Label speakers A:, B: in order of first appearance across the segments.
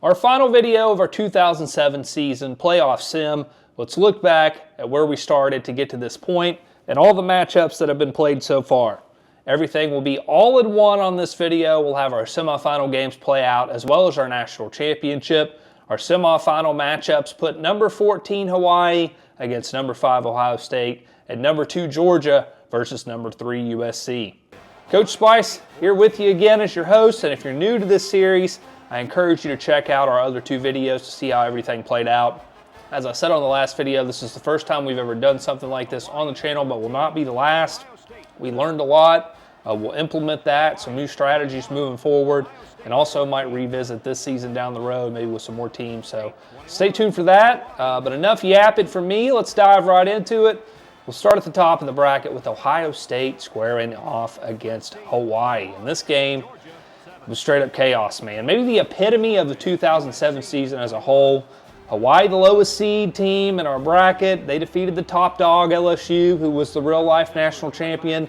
A: Our final video of our 2007 season playoff sim. Let's look back at where we started to get to this point and all the matchups that have been played so far. Everything will be all in one on this video. We'll have our semifinal games play out as well as our national championship. Our semifinal matchups put number 14 Hawaii against number 5 Ohio State and number 2 Georgia versus number 3 USC. Coach Spice here with you again as your host, and if you're new to this series, I encourage you to check out our other 2 videos to see how everything played out. As I said on the last video, this is the first time we've ever done something like this on the channel, but will not be the last. We learned a lot. We'll implement that, some new strategies moving forward, and also might revisit this season down the road, maybe with some more teams. So stay tuned for that. But enough yapping from me. Let's dive right into it. We'll start at the top of the bracket with Ohio State squaring off against Hawaii. And this game was straight up chaos, man. Maybe the epitome of the 2007 season as a whole. Hawaii, the lowest seed team in our bracket. They defeated the top dog, LSU, who was the real-life national champion.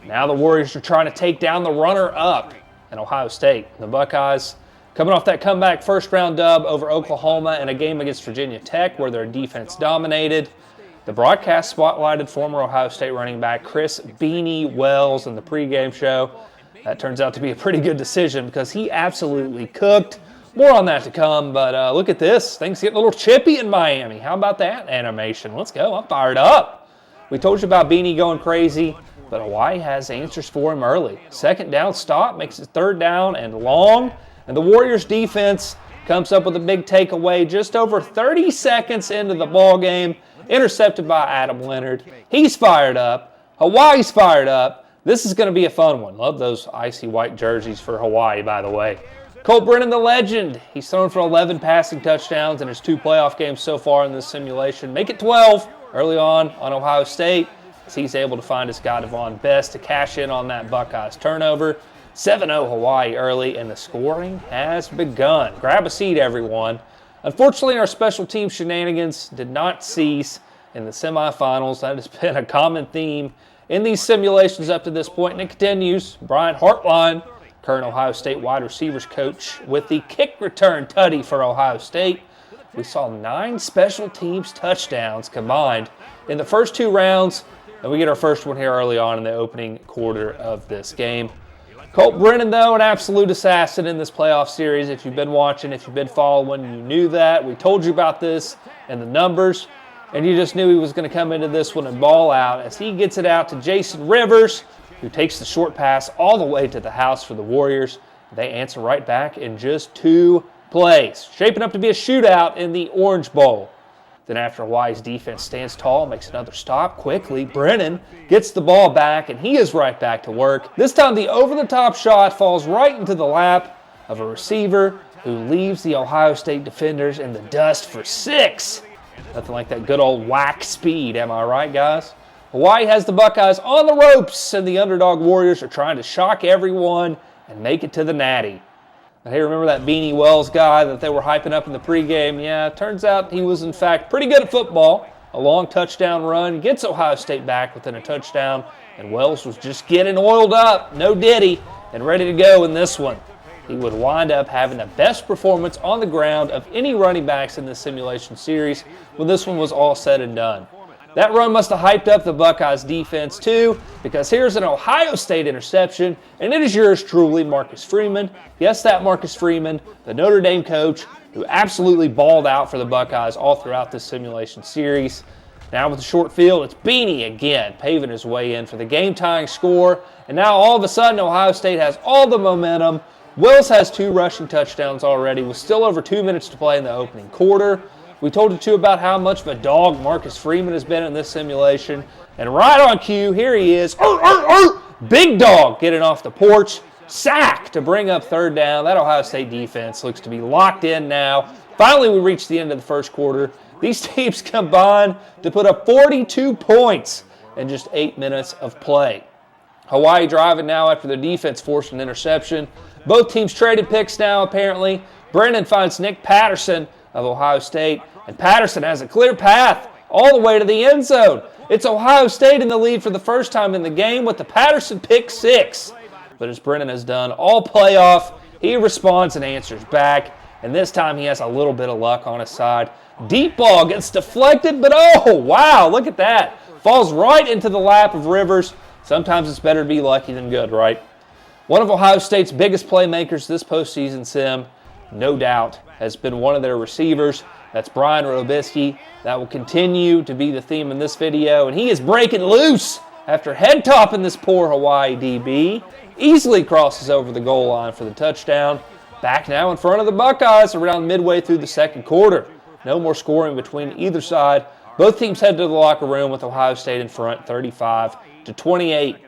A: Now the Warriors are trying to take down the runner-up in Ohio State. The Buckeyes coming off that comeback first-round dub over Oklahoma in a game against Virginia Tech where their defense dominated. The broadcast spotlighted former Ohio State running back Chris Beanie Wells in the pregame show. That turns out to be a pretty good decision because he absolutely cooked. More on that to come, but look at this. Things getting a little chippy in Miami. How about that animation? Let's go. I'm fired up. We told you about Beanie going crazy, but Hawaii has answers for him early. Second down stop makes it third down and long, and the Warriors defense comes up with a big takeaway just over 30 seconds into the ball game, intercepted by Adam Leonard. He's fired up. Hawaii's fired up. This is going to be a fun one. Love those icy white jerseys for Hawaii, by the way. Colt Brennan, the legend. He's thrown for 11 passing touchdowns in his 2 playoff games so far in this simulation. Make it 12 early on Ohio State as he's able to find his guy Devon Best to cash in on that Buckeyes turnover. 7-0 Hawaii early, and the scoring has begun. Grab a seat, everyone. Unfortunately, our special team shenanigans did not cease in the semifinals. That has been a common theme in these simulations up to this point, and it continues. Brian Hartline, current Ohio State wide receivers coach, with the kick return tutty for Ohio State. We saw 9 special teams touchdowns combined in the first 2 rounds, and we get our first one here early on in the opening quarter of this game. Colt Brennan, though, an absolute assassin in this playoff series. If you've been watching, if you've been following, you knew that. We told you about this and the numbers, and you just knew he was going to come into this one and ball out as he gets it out to Jason Rivers, who takes the short pass all the way to the house for the Warriors. They answer right back in just 2 plays. Shaping up to be a shootout in the Orange Bowl. Then after Hawaii's defense stands tall, makes another stop quickly, Brennan gets the ball back, and he is right back to work. This time the over-the-top shot falls right into the lap of a receiver who leaves the Ohio State defenders in the dust for 6. Nothing like that good old whack speed, am I right, guys? Hawaii has the Buckeyes on the ropes, and the underdog Warriors are trying to shock everyone and make it to the Natty. Now, hey, remember that Beanie Wells guy that they were hyping up in the pregame? Yeah, it turns out he was, in fact, pretty good at football. A long touchdown run gets Ohio State back within a touchdown, and Wells was just getting oiled up, no diddy, and ready to go in this one. He would wind up having the best performance on the ground of any running backs in this simulation series when this one was all said and done. That run must have hyped up the Buckeyes defense too, because here's an Ohio State interception, and it is yours truly, Marcus Freeman. Yes, that Marcus Freeman, the Notre Dame coach, who absolutely balled out for the Buckeyes all throughout this simulation series. Now with the short field, it's Beanie again, paving his way in for the game-tying score, and now all of a sudden Ohio State has all the momentum. Wills has 2 rushing touchdowns already with still over 2 minutes to play in the opening quarter. We told you, too, about how much of a dog Marcus Freeman has been in this simulation. And right on cue, here he is. Big dog getting off the porch. Sack to bring up third down. That Ohio State defense looks to be locked in now. Finally, we reach the end of the first quarter. These teams combined to put up 42 points in just 8 minutes of play. Hawaii driving now after their defense forced an interception. Both teams traded picks now, apparently. Brennan finds Nick Patterson of Ohio State, and Patterson has a clear path all the way to the end zone. It's Ohio State in the lead for the first time in the game with the Patterson pick 6. But as Brennan has done all playoff, he responds and answers back. and this time he has a little bit of luck on his side. Deep ball gets deflected, but oh, wow, look at that. Falls right into the lap of Rivers. Sometimes it's better to be lucky than good, right? One of Ohio State's biggest playmakers this postseason, Sim, no doubt, has been one of their receivers. That's Brian Robisky. That will continue to be the theme in this video, and he is breaking loose after head-topping this poor Hawaii DB. Easily crosses over the goal line for the touchdown. Back now in front of the Buckeyes around midway through the second quarter. No more scoring between either side. Both teams head to the locker room with Ohio State in front, 35-28.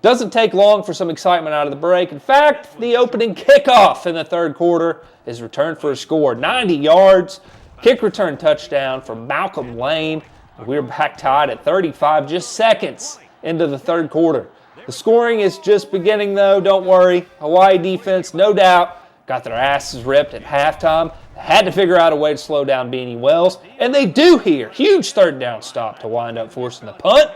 A: Doesn't take long for some excitement out of the break. In fact, the opening kickoff in the third quarter is returned for a score. 90 yards, kick return touchdown from Malcolm Lane. We're back tied at 35, just seconds into the third quarter. The scoring is just beginning, though. Don't worry. Hawaii defense, no doubt, got their asses ripped at halftime. They had to figure out a way to slow down Beanie Wells, and they do here. Huge third down stop to wind up forcing the punt.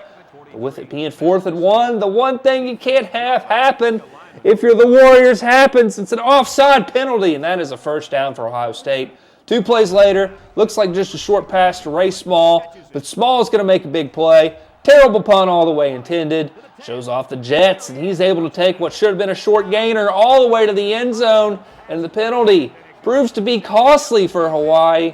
A: But with it being 4th and 1, the one thing you can't have happen if you're the Warriors happens. It's an offside penalty, and that is a first down for Ohio State. 2 plays later, looks like just a short pass to Ray Small, but Small is going to make a big play. Terrible punt all the way intended. Shows off the Jets, and he's able to take what should have been a short gainer all the way to the end zone, and the penalty proves to be costly for Hawaii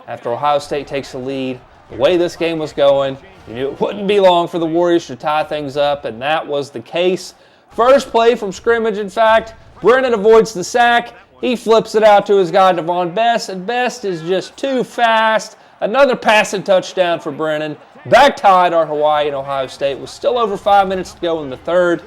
A: after Ohio State takes the lead. The way this game was going, you knew it wouldn't be long for the Warriors to tie things up, and that was the case. First play from scrimmage, in fact, Brennan avoids the sack. He flips it out to his guy, Devon Best, and Best is just too fast. Another passing touchdown for Brennan. Back tied are Hawaii and Ohio State with still over 5 minutes to go in the third.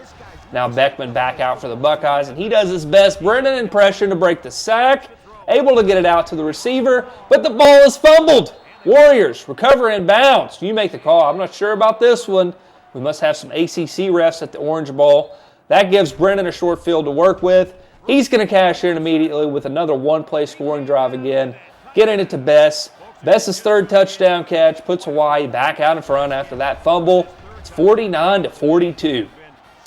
A: Now Beckman back out for the Buckeyes, and he does his best Brennan impression to break the sack. Able to get it out to the receiver, but the ball is fumbled. Warriors recover in bounds. You make the call. I'm not sure about this one. We must have some ACC refs at the Orange Bowl. That gives Brennan a short field to work with. He's going to cash in immediately with another one-play scoring drive again, getting it to Best. Best's third touchdown catch puts Hawaii back out in front after that fumble. It's 49-42.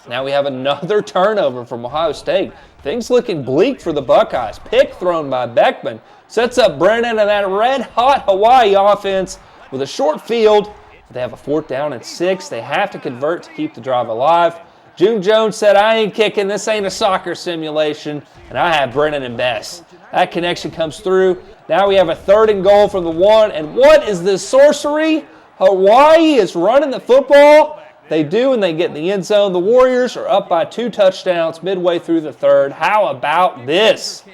A: Now we have another turnover from Ohio State. Things looking bleak for the Buckeyes. Pick thrown by Beckman sets up Brennan and that red-hot Hawaii offense with a short field. They have a 4th down and 6. They have to convert to keep the drive alive. June Jones said, I ain't kicking. This ain't a soccer simulation. And I have Brennan and Best. That connection comes through. Now we have a 3rd and goal from the 1. And what is this sorcery? Hawaii is running the football. They do, and they get in the end zone. The Warriors are up by 2 touchdowns midway through the third. How about this?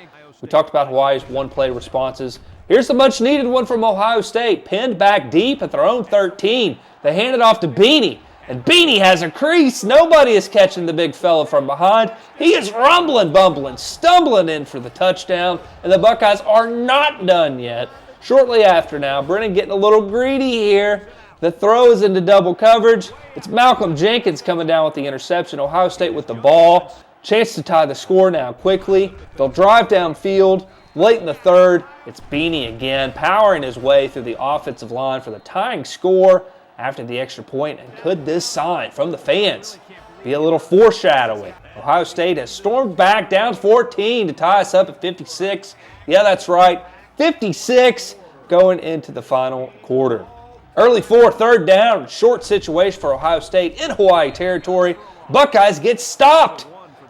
A: We talked about Hawaii's one-play responses. Here's the much-needed one from Ohio State. Pinned back deep at their own 13. They hand it off to Beanie. And Beanie has a crease. Nobody is catching the big fella from behind. He is rumbling, bumbling, stumbling in for the touchdown. And the Buckeyes are not done yet. Shortly after now, Brennan getting a little greedy here. The throw is into double coverage. It's Malcolm Jenkins coming down with the interception. Ohio State with the ball. Chance to tie the score now quickly. They'll drive downfield. Late in the third, it's Beanie again, powering his way through the offensive line for the tying score after the extra point. And could this sign from the fans be a little foreshadowing? Ohio State has stormed back down 14 to tie us up at 56. Yeah, that's right, 56 going into the final quarter. Early 3rd down, short situation for Ohio State in Hawaii territory. Buckeyes get stopped.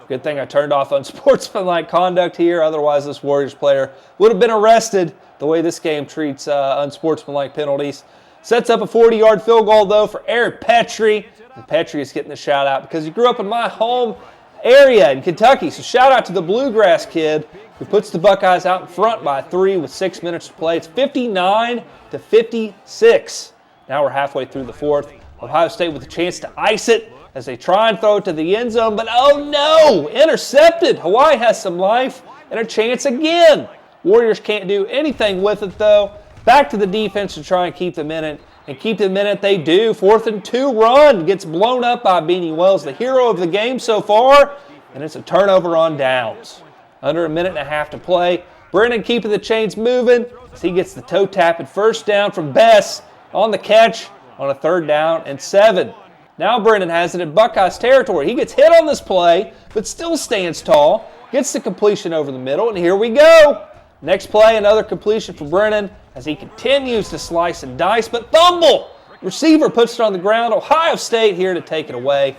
A: Good thing I turned off unsportsmanlike conduct here. Otherwise, this Warriors player would have been arrested the way this game treats unsportsmanlike penalties. Sets up a 40-yard field goal, though, for Eric Petrie. And Petrie is getting the shout-out because he grew up in my home area in Kentucky. So shout-out to the Bluegrass kid who puts the Buckeyes out in front by 3 with 6 minutes to play. It's 59-56. Now we're halfway through the fourth. Ohio State with a chance to ice it as they try and throw it to the end zone, but oh no, intercepted. Hawaii has some life and a chance again. Warriors can't do anything with it though. Back to the defense to try and keep them in it, and keep them in it they do. 4th and 2 run gets blown up by Beanie Wells, the hero of the game so far, and it's a turnover on downs. Under a minute and a half to play. Brennan keeping the chains moving as he gets the toe-tapping first down from Bess on the catch on a 3rd down and 7. Now Brennan has it in Buckeyes territory. He gets hit on this play, but still stands tall, gets the completion over the middle, and here we go. Next play, another completion for Brennan as he continues to slice and dice, but fumble! Receiver puts it on the ground. Ohio State here to take it away.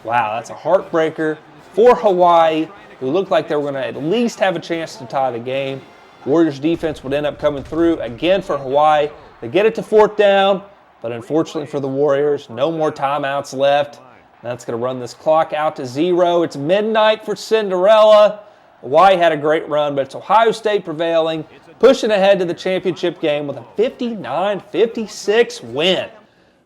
A: Wow, that's a heartbreaker for Hawaii, who looked like they were going to at least have a chance to tie the game. Warriors defense would end up coming through again for Hawaii. They get it to 4th down, but unfortunately for the Warriors, no more timeouts left. That's going to run this clock out to 0. It's midnight for Cinderella. Hawaii had a great run, but it's Ohio State prevailing, pushing ahead to the championship game with a 59-56 win.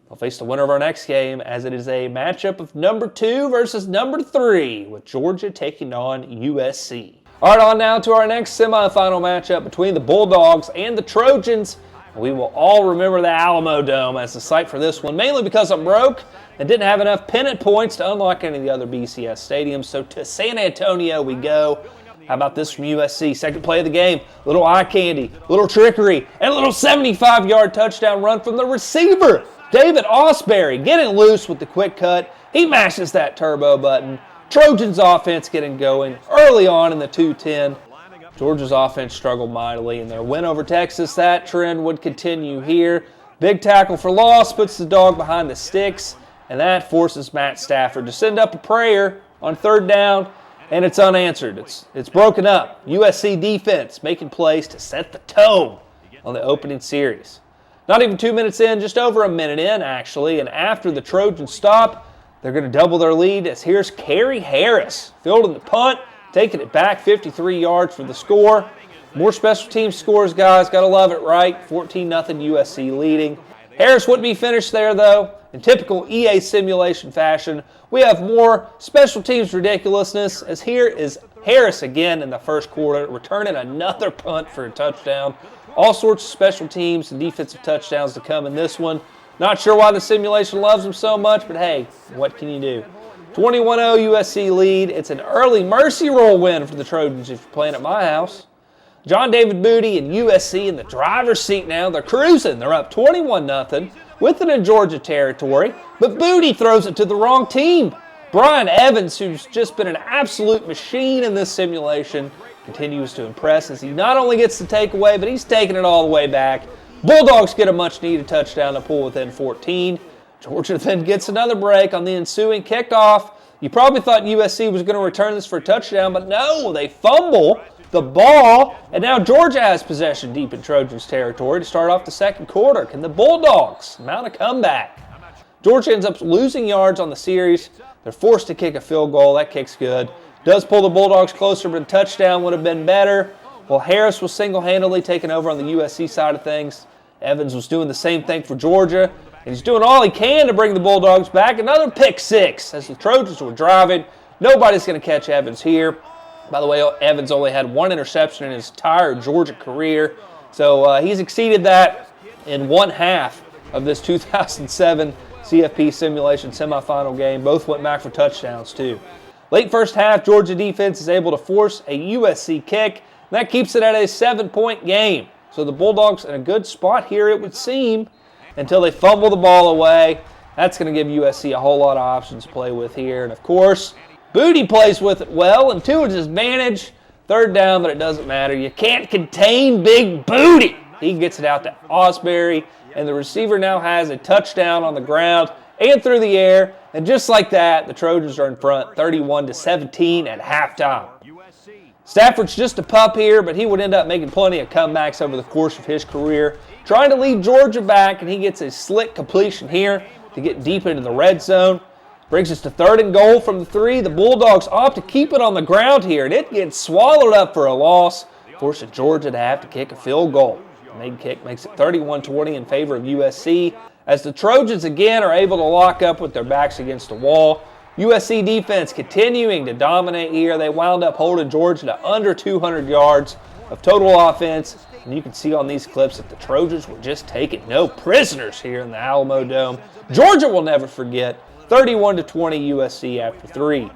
A: They'll face the winner of our next game, as it is a matchup of number 2 versus number 3, with Georgia taking on USC. All right, on now to our next semifinal matchup between the Bulldogs and the Trojans. We will all remember the Alamo Dome as the site for this one, mainly because I'm broke and didn't have enough pennant points to unlock any of the other BCS stadiums. So to San Antonio we go. How about this from USC? Second play of the game. Little eye candy, little trickery, and a little 75-yard touchdown run from the receiver, David Ausberry, getting loose with the quick cut. He mashes that turbo button. Trojans offense getting going early on in the 2-10. Georgia's offense struggled mightily in their win over Texas. That trend would continue here. Big tackle for loss puts the dog behind the sticks, and that forces Matt Stafford to send up a prayer on 3rd down, and it's unanswered. It's broken up. USC defense making plays to set the tone on the opening series. Not even 2 minutes in, just over a minute in, actually, and after the Trojans stop, they're going to double their lead as here's Kerry Harris fielding the punt, taking it back 53 yards for the score. More special teams scores, guys. Got to love it, right? 14-0 USC leading. Harris wouldn't be finished there, though. In typical EA simulation fashion, we have more special teams ridiculousness, as here is Harris again in the first quarter, returning another punt for a touchdown. All sorts of special teams and defensive touchdowns to come in this one. Not sure why the simulation loves them so much, but hey, what can you do? 21-0 USC lead. It's an early mercy roll win for the Trojans if you're playing at my house. John David Booty and USC in the driver's seat now. They're cruising. They're up 21-0 with it in Georgia territory, but Booty throws it to the wrong team. Brian Evans, who's just been an absolute machine in this simulation, continues to impress as he not only gets the takeaway, but he's taking it all the way back. Bulldogs get a much-needed touchdown to pull within 14. Georgia then gets another break on the ensuing kickoff. You probably thought USC was going to return this for a touchdown, but no, they fumble the ball, and now Georgia has possession deep in Trojans territory to start off the second quarter. Can the Bulldogs mount a comeback? Georgia ends up losing yards on the series. They're forced to kick a field goal. That kick's good. Does pull the Bulldogs closer, but a touchdown would have been better. Well, Harris was single-handedly taken over on the USC side of things. Evans was doing the same thing for Georgia, and he's doing all he can to bring the Bulldogs back. Another pick six as the Trojans were driving. Nobody's going to catch Evans here. By the way, Evans only had one interception in his entire Georgia career, so he's exceeded that in one half of this 2007 CFP simulation semifinal game. Both went back for touchdowns, too. Late first half, Georgia defense is able to force a USC kick, and that keeps it at a 7-point game. So the Bulldogs in a good spot here, it would seem, until they fumble the ball away. That's going to give USC a whole lot of options to play with here. And, of course, Booty plays with it well, and to his advantage, 3rd down, but it doesn't matter. You can't contain Big Booty. He gets it out to Ausberry, and the receiver now has a touchdown on the ground and through the air. And just like that, the Trojans are in front 31-17 at halftime. Stafford's just a pup here, but he would end up making plenty of comebacks over the course of his career, trying to lead Georgia back, and he gets a slick completion here to get deep into the red zone. Brings us to 3rd and goal from the 3. The Bulldogs opt to keep it on the ground here, and it gets swallowed up for a loss, forcing Georgia to have to kick a field goal. The made kick makes it 31-20 in favor of USC, as the Trojans again are able to lock up with their backs against the wall. USC defense continuing to dominate here. They wound up holding Georgia to under 200 yards of total offense. And you can see on these clips that the Trojans were just taking no prisoners here in the Alamo Dome. Georgia will never forget. 31-20 USC after 3.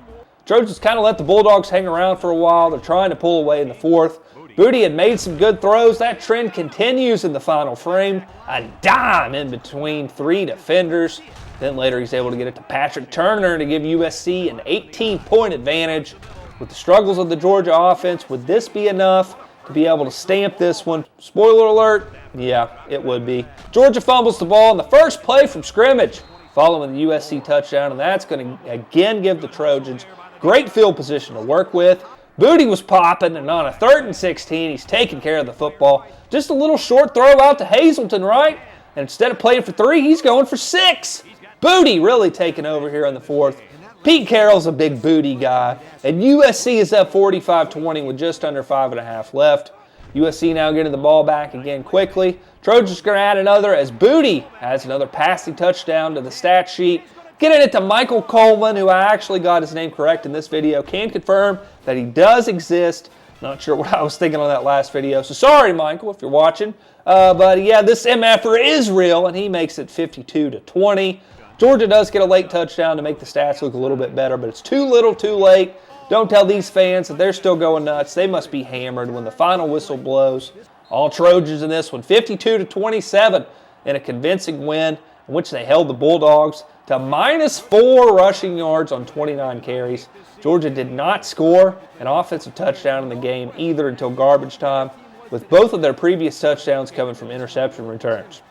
A: Trojans kind of let the Bulldogs hang around for a while. They're trying to pull away in the 4th. Booty had made some good throws. That trend continues in the final frame. A dime in between 3 defenders. Then later he's able to get it to Patrick Turner to give USC an 18-point advantage. With the struggles of the Georgia offense, would this be enough to be able to stamp this one. Spoiler alert, yeah, it would be. Georgia fumbles the ball in the first play from scrimmage following the USC touchdown, and that's going to again give the Trojans great field position to work with. Booty was popping, and on a 3rd and 16, he's taking care of the football. Just a little short throw out to Hazleton, right? And instead of playing for 3, he's going for 6. Booty really taking over here in the 4th. Pete Carroll's a big booty guy, and USC is up 45-20 with just under 5.5 left. USC now getting the ball back again quickly. Trojans going to add another as Booty has another passing touchdown to the stat sheet. Getting it to Michael Coleman, who I actually got his name correct in this video. Can confirm that he does exist. Not sure what I was thinking on that last video, so sorry, Michael, if you're watching. But yeah, this MFer is real, and he makes it 52-20. Georgia does get a late touchdown to make the stats look a little bit better, but it's too little too late. Don't tell these fans that they're still going nuts. They must be hammered when the final whistle blows. All Trojans in this one, 52-27 in a convincing win in which they held the Bulldogs to -4 rushing yards on 29 carries. Georgia did not score an offensive touchdown in the game either until garbage time, with both of their previous touchdowns coming from interception returns.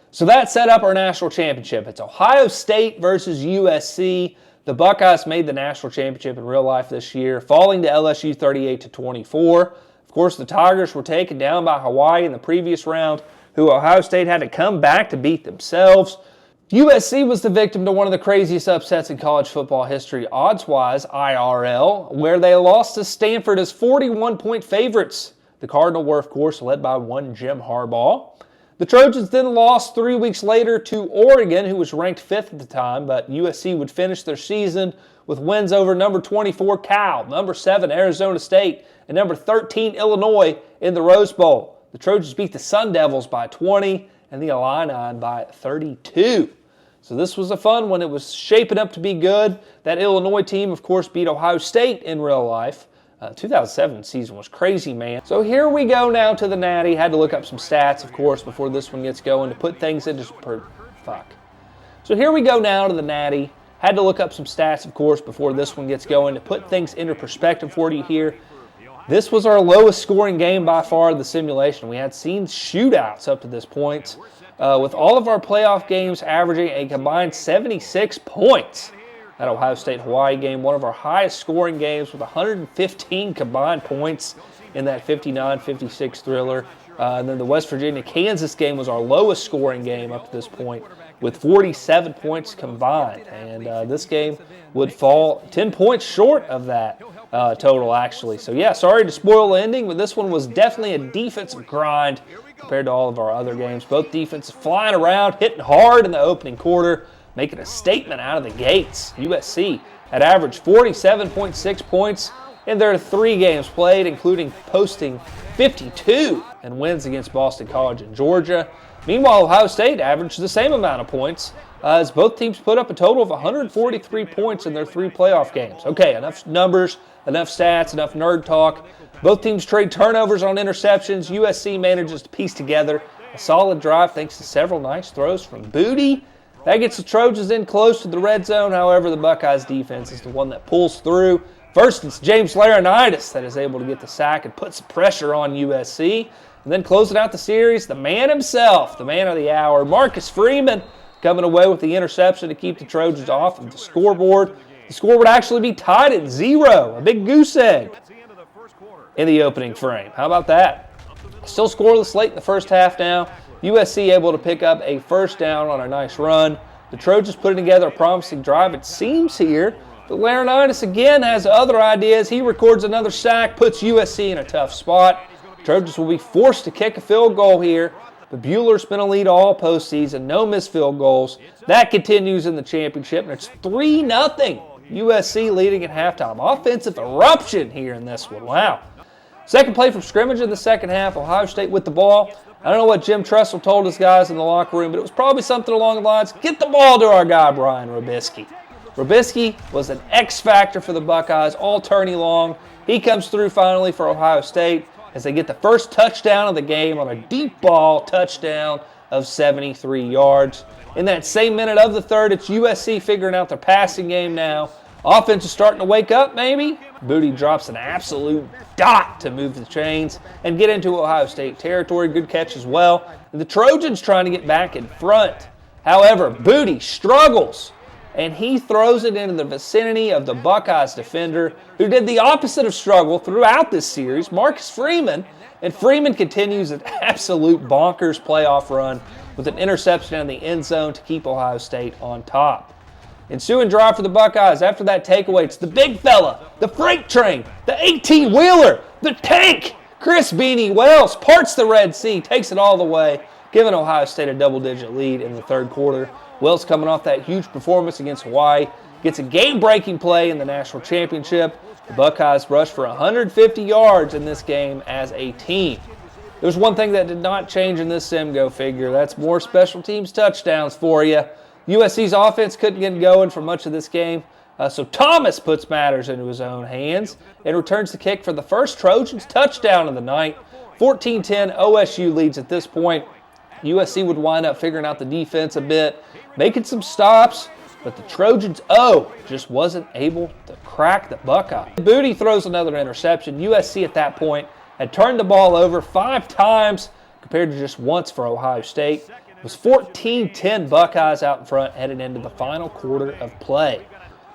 A: So that set up our national championship. It's Ohio State versus USC. The Buckeyes made the national championship in real life this year, falling to LSU 38-24. Of course, the Tigers were taken down by Hawaii in the previous round, who Ohio State had to come back to beat themselves. USC was the victim to one of the craziest upsets in college football history, odds-wise, IRL, where they lost to Stanford as 41-point favorites. The Cardinals were, of course, led by one Jim Harbaugh. The Trojans then lost 3 weeks later to Oregon, who was ranked 5th at the time, but USC would finish their season with wins over number 24 Cal, number 7 Arizona State, and number 13 Illinois in the Rose Bowl. The Trojans beat the Sun Devils by 20 and the Illini by 32. So this was a fun one. It was shaping up to be good. That Illinois team, of course, beat Ohio State in real life. 2007 season was crazy, man. So here we go now to the Natty. Had to look up some stats, of course, before this one gets going to put things into So here we go now to the Natty. Had to look up some stats, of course, before this one gets going to put things into perspective for you here. This was our lowest scoring game by far of the simulation. We had seen shootouts up to this point, with all of our playoff games averaging a combined 76 points. That Ohio State-Hawaii game, one of our highest scoring games with 115 combined points in that 59-56 thriller. And then the West Virginia-Kansas game was our lowest scoring game up to this point with 47 points combined. And this game would fall 10 points short of that total, actually. So, yeah, sorry to spoil the ending, but this one was definitely a defensive grind compared to all of our other games. Both defenses flying around, hitting hard in the opening quarter, making a statement out of the gates. USC had averaged 47.6 points in their 3 games played, including posting 52 in wins against Boston College and Georgia. Meanwhile, Ohio State averaged the same amount of points, as both teams put up a total of 143 points in their 3 playoff games. Okay, enough numbers, enough stats, enough nerd talk. Both teams trade turnovers on interceptions. USC manages to piece together a solid drive thanks to several nice throws from Booty. That gets the Trojans in close to the red zone. However, the Buckeyes defense is the one that pulls through. First, it's James Laurinaitis that is able to get the sack and put some pressure on USC. And then closing out the series, the man himself, the man of the hour, Marcus Freeman, coming away with the interception to keep the Trojans off of the scoreboard. The score would actually be tied at 0, a big goose egg in the opening frame. How about that? Still scoreless late in the first half now. USC able to pick up a first down on a nice run. The Trojans putting together a promising drive, it seems here. But Laurinaitis again has other ideas. He records another sack, puts USC in a tough spot. Trojans will be forced to kick a field goal here. But Bueller's been a lead all postseason, no missed field goals. That continues in the championship, and it's 3-0. USC leading at halftime. Offensive eruption here in this one. Wow. Second play from scrimmage in the second half. Ohio State with the ball. I don't know what Jim Tressel told his guys in the locker room, but it was probably something along the lines, get the ball to our guy, Brian Robisky. Robisky was an X factor for the Buckeyes all tourney long. He comes through finally for Ohio State as they get the first touchdown of the game on a deep ball touchdown of 73 yards. In that same minute of the third, it's USC figuring out their passing game now. Offense is starting to wake up, maybe. Booty drops an absolute dot to move the chains and get into Ohio State territory. Good catch as well. And the Trojans trying to get back in front. However, Booty struggles, and he throws it into the vicinity of the Buckeyes defender, who did the opposite of struggle throughout this series, Marcus Freeman. And Freeman continues an absolute bonkers playoff run with an interception in the end zone to keep Ohio State on top. Ensuing drive for the Buckeyes. After that takeaway, it's the big fella, the freight train, the 18-wheeler, the tank. Chris Beanie Wells parts the Red Sea, takes it all the way, giving Ohio State a double-digit lead in the third quarter. Wells coming off that huge performance against Hawaii, gets a game-breaking play in the national championship. The Buckeyes rushed for 150 yards in this game as a team. There's one thing that did not change in this sim, go figure. That's more special teams touchdowns for you. USC's offense couldn't get going for much of this game, so Thomas puts matters into his own hands and returns the kick for the first Trojans touchdown of the night. 14-10, OSU leads at this point. USC would wind up figuring out the defense a bit, making some stops, but the Trojans, just wasn't able to crack the Buckeye. Booty throws another interception. USC at that point had turned the ball over 5 times compared to just once for Ohio State. It was 14-10 Buckeyes out in front headed into the final quarter of play.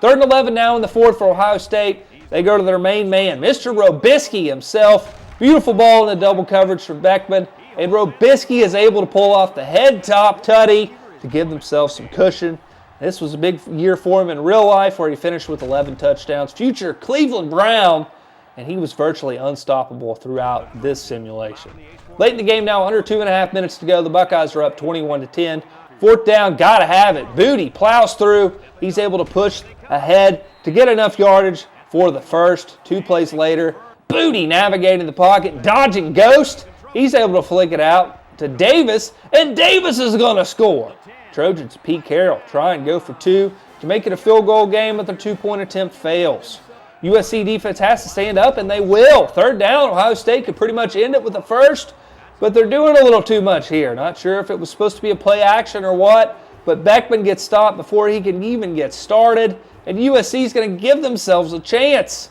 A: 3rd and 11 now in the fourth for Ohio State. They go to their main man, Mr. Robisky himself. Beautiful ball in the double coverage from Beckman. And Robisky is able to pull off the head-top tutty to give themselves some cushion. This was a big year for him in real life where he finished with 11 touchdowns. Future Cleveland Brown, and he was virtually unstoppable throughout this simulation. Late in the game now, under 2.5 minutes to go. The Buckeyes are up 21-10. 4th down, gotta have it. Booty plows through. He's able to push ahead to get enough yardage for the first. 2 plays later, Booty navigating the pocket, dodging Ghost. He's able to flick it out to Davis, and Davis is gonna score. Trojans, Pete Carroll, try and go for 2 to make it a field goal game, but their 2-point attempt fails. USC defense has to stand up, and they will. 3rd down, Ohio State could pretty much end it with the first, but they're doing a little too much here. Not sure if it was supposed to be a play action or what, but Beckman gets stopped before he can even get started, and USC is going to give themselves a chance.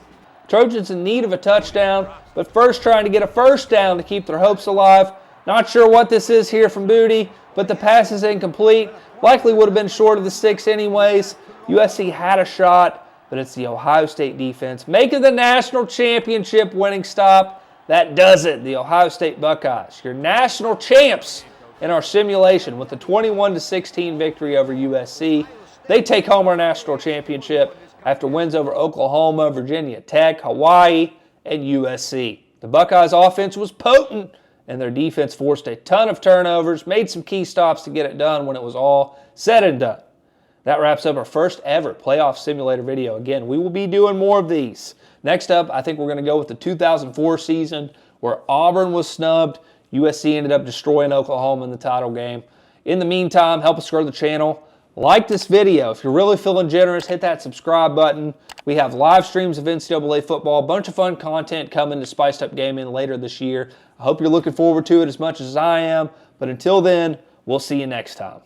A: Trojans in need of a touchdown, but first trying to get a first down to keep their hopes alive. Not sure what this is here from Booty, but the pass is incomplete. Likely would have been short of the sticks anyways. USC had a shot, but it's the Ohio State defense making the national championship winning stop. That does it. The Ohio State Buckeyes, your national champs in our simulation with the 21-16 victory over USC. They take home our national championship after wins over Oklahoma, Virginia Tech, Hawaii, and USC. The Buckeyes offense was potent, and their defense forced a ton of turnovers, made some key stops to get it done when it was all said and done. That wraps up our first ever playoff simulator video. Again, we will be doing more of these. Next up, I think we're going to go with the 2004 season where Auburn was snubbed. USC ended up destroying Oklahoma in the title game. In the meantime, help us grow the channel. Like this video. If you're really feeling generous, hit that subscribe button. We have live streams of NCAA football, a bunch of fun content coming to Spiced Up Gaming later this year. I hope you're looking forward to it as much as I am. But until then, we'll see you next time.